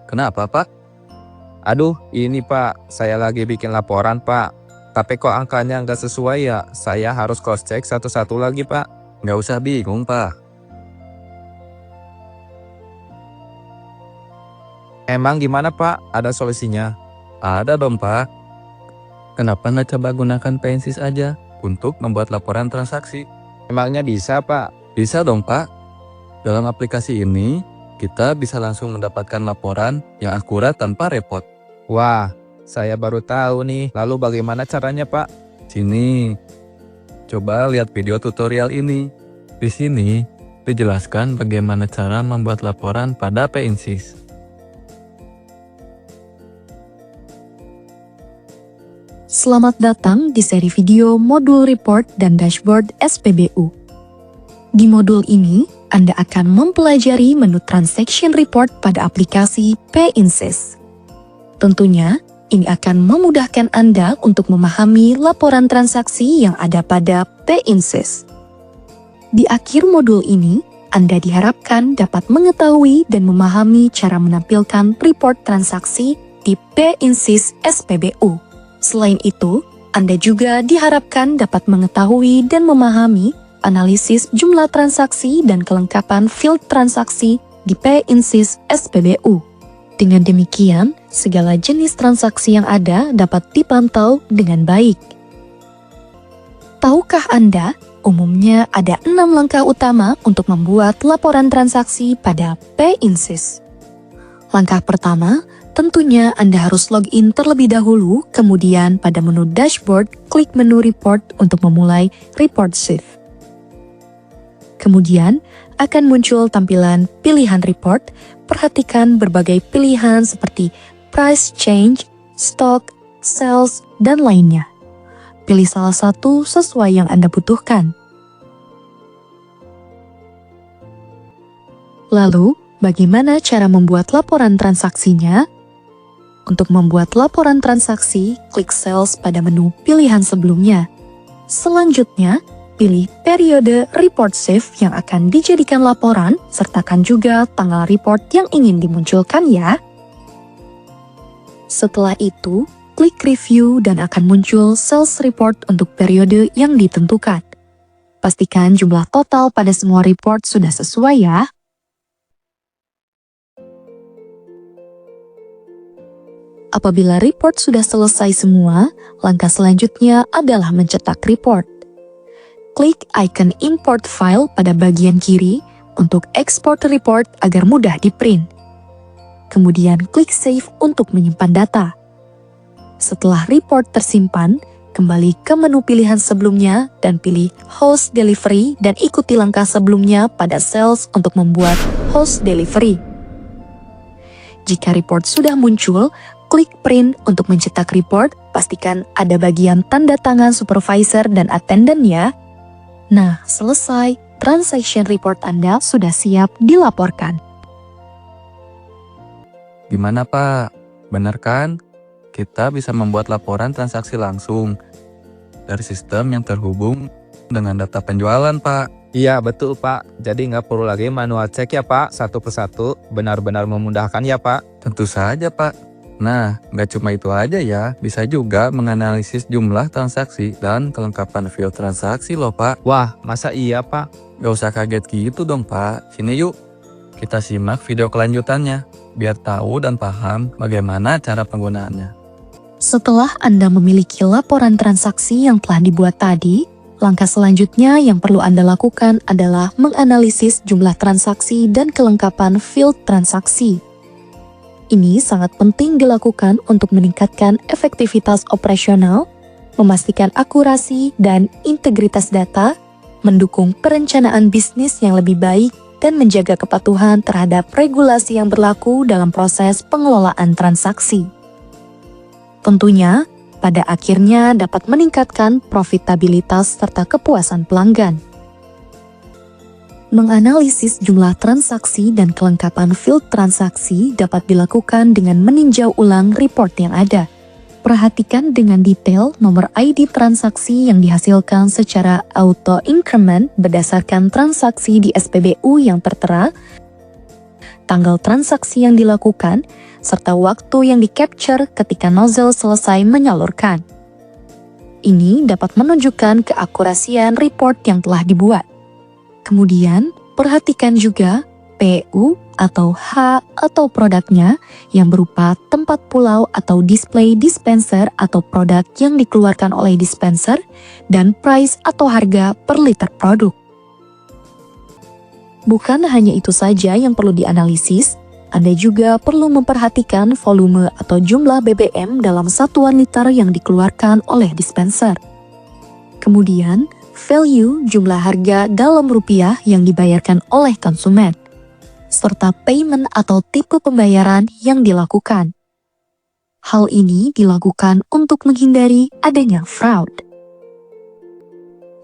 Kenapa, Pak? Aduh, ini Pak, saya lagi bikin laporan Pak. Tapi kok angkanya nggak sesuai ya? Saya harus cross check satu-satu lagi Pak. Nggak usah bingung, Pak. Emang gimana Pak? Ada solusinya? Ada dong, Pak. Kenapa nggak coba gunakan Pensis aja untuk membuat laporan transaksi? Emangnya bisa Pak? Bisa dong, Pak. Dalam aplikasi ini, kita bisa langsung mendapatkan laporan yang akurat tanpa repot. Wah, saya baru tahu nih. Lalu bagaimana caranya Pak? Sini, coba lihat video tutorial ini. Di sini, dijelaskan bagaimana cara membuat laporan pada Pensis. Selamat datang di seri video modul report dan dashboard SPBU. Di modul ini, Anda akan mempelajari menu transaction report pada aplikasi Pensis. Tentunya, ini akan memudahkan Anda untuk memahami laporan transaksi yang ada pada Pensis. Di akhir modul ini, Anda diharapkan dapat mengetahui dan memahami cara menampilkan report transaksi di Pensis SPBU. Selain itu, Anda juga diharapkan dapat mengetahui dan memahami analisis jumlah transaksi dan kelengkapan field transaksi di Pensis SPBU. Dengan demikian, segala jenis transaksi yang ada dapat dipantau dengan baik. Tahukah Anda, umumnya ada 6 langkah utama untuk membuat laporan transaksi pada Pensis. Langkah pertama, tentunya Anda harus login terlebih dahulu, kemudian pada menu dashboard, klik menu report untuk memulai report shift. Kemudian, akan muncul tampilan pilihan report. Perhatikan berbagai pilihan seperti price change, stock, sales, dan lainnya. Pilih salah satu sesuai yang Anda butuhkan. Lalu, bagaimana cara membuat laporan transaksinya? Untuk membuat laporan transaksi, klik sales pada menu pilihan sebelumnya. Selanjutnya, pilih periode report shift yang akan dijadikan laporan, sertakan juga tanggal report yang ingin dimunculkan ya. Setelah itu, klik review dan akan muncul sales report untuk periode yang ditentukan. Pastikan jumlah total pada semua report sudah sesuai ya. Apabila report sudah selesai semua, langkah selanjutnya adalah mencetak report. Klik icon import file pada bagian kiri untuk export report agar mudah di-print. Kemudian klik save untuk menyimpan data. Setelah report tersimpan, kembali ke menu pilihan sebelumnya dan pilih host delivery dan ikuti langkah sebelumnya pada sales untuk membuat host delivery. Jika report sudah muncul, klik print untuk mencetak report, pastikan ada bagian tanda tangan supervisor dan attendant ya. Nah, selesai, transaction report Anda sudah siap dilaporkan. Gimana, Pak? Benar kan? Kita bisa membuat laporan transaksi langsung dari sistem yang terhubung dengan data penjualan, Pak. Iya betul Pak. Jadi nggak perlu lagi manual cek ya Pak, satu persatu. Benar-benar memudahkan ya Pak. Tentu saja, Pak. Nah, nggak cuma itu aja ya, bisa juga menganalisis jumlah transaksi dan kelengkapan field transaksi loh, Pak. Wah, masa iya Pak? Nggak usah kaget gitu dong, Pak. Sini yuk, kita simak video kelanjutannya, biar tahu dan paham bagaimana cara penggunaannya. Setelah Anda memiliki laporan transaksi yang telah dibuat tadi, langkah selanjutnya yang perlu Anda lakukan adalah menganalisis jumlah transaksi dan kelengkapan field transaksi. Ini sangat penting dilakukan untuk meningkatkan efektivitas operasional, memastikan akurasi dan integritas data, mendukung perencanaan bisnis yang lebih baik, dan menjaga kepatuhan terhadap regulasi yang berlaku dalam proses pengelolaan transaksi. Tentunya, pada akhirnya dapat meningkatkan profitabilitas serta kepuasan pelanggan. Menganalisis jumlah transaksi dan kelengkapan field transaksi dapat dilakukan dengan meninjau ulang report yang ada. Perhatikan dengan detail nomor ID transaksi yang dihasilkan secara auto-increment berdasarkan transaksi di SPBU yang tertera, tanggal transaksi yang dilakukan, serta waktu yang di-capture ketika nozzle selesai menyalurkan. Ini dapat menunjukkan keakurasian report yang telah dibuat. Kemudian, perhatikan juga PU atau H atau produknya yang berupa tempat pulau atau display dispenser atau produk yang dikeluarkan oleh dispenser dan price atau harga per liter produk. Bukan hanya itu saja yang perlu dianalisis, Anda juga perlu memperhatikan volume atau jumlah BBM dalam satuan liter yang dikeluarkan oleh dispenser. Kemudian, value jumlah harga dalam rupiah yang dibayarkan oleh konsumen, serta payment atau tipe pembayaran yang dilakukan. Hal ini dilakukan untuk menghindari adanya fraud.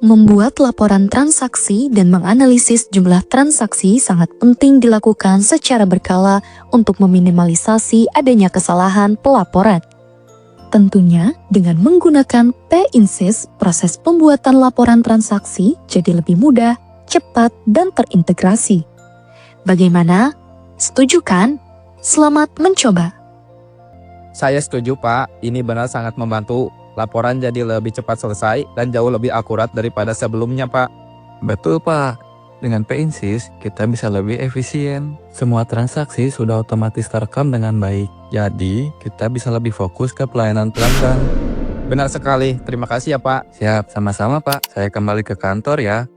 Membuat laporan transaksi dan menganalisis jumlah transaksi sangat penting dilakukan secara berkala untuk meminimalisasi adanya kesalahan pelaporan. Tentunya, dengan menggunakan P-Insys, proses pembuatan laporan transaksi jadi lebih mudah, cepat, dan terintegrasi. Bagaimana? Setuju kan? Selamat mencoba! Saya setuju Pak, ini benar sangat membantu. Laporan jadi lebih cepat selesai dan jauh lebih akurat daripada sebelumnya Pak. Betul Pak, dengan P-Insys kita bisa lebih efisien. Semua transaksi sudah otomatis terekam dengan baik. Jadi kita bisa lebih fokus ke pelayanan pelanggan. Benar sekali, terima kasih ya Pak. Siap, sama-sama Pak. Saya kembali ke kantor ya.